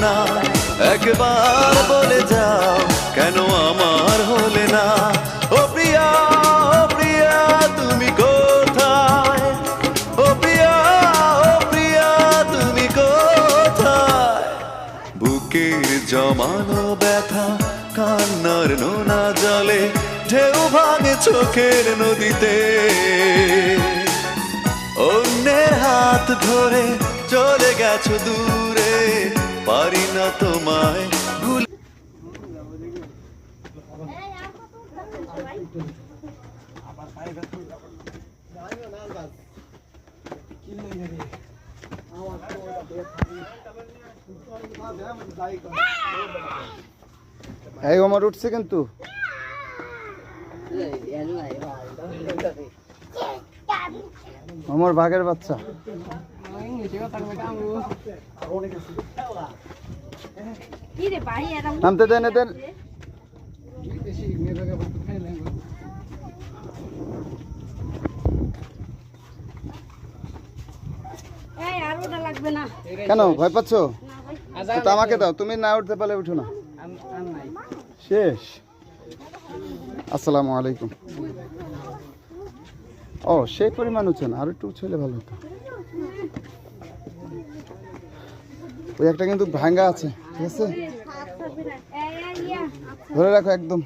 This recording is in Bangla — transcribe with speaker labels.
Speaker 1: না, একবার বলে যাও কেন আমার হলে না। ও প্রিয়া, ও প্রিয়া তুমি কোথায়, ও প্রিয়া, ও প্রিয়া তুমি কোথায়। বুকের জমানো ব্যথা কান্নার নোনা জলে ঢেউ ভাঙে চোখের নদীতে। অন্যের হাত ধরে চলে গেছো দূরে, পারি না তোমায় ভুলে।
Speaker 2: এই ওমর উঠছে কিন্তু আমার বাঘের বাচ্চা। নামতে দেন এদের। কেন ভয় পাচ্ছ? তো আমাকে দাও, তুমি না উঠতে পারলে উঠো না। শেষ। আসসালামু আলাইকুম। ও সেই পরিমাণ উঠছে না, আর একটু উঠলে ভালো হতো। ওই একটা কিন্তু ভাঙ্গা আছে, ঠিক আছে, ধরে রাখো একদম।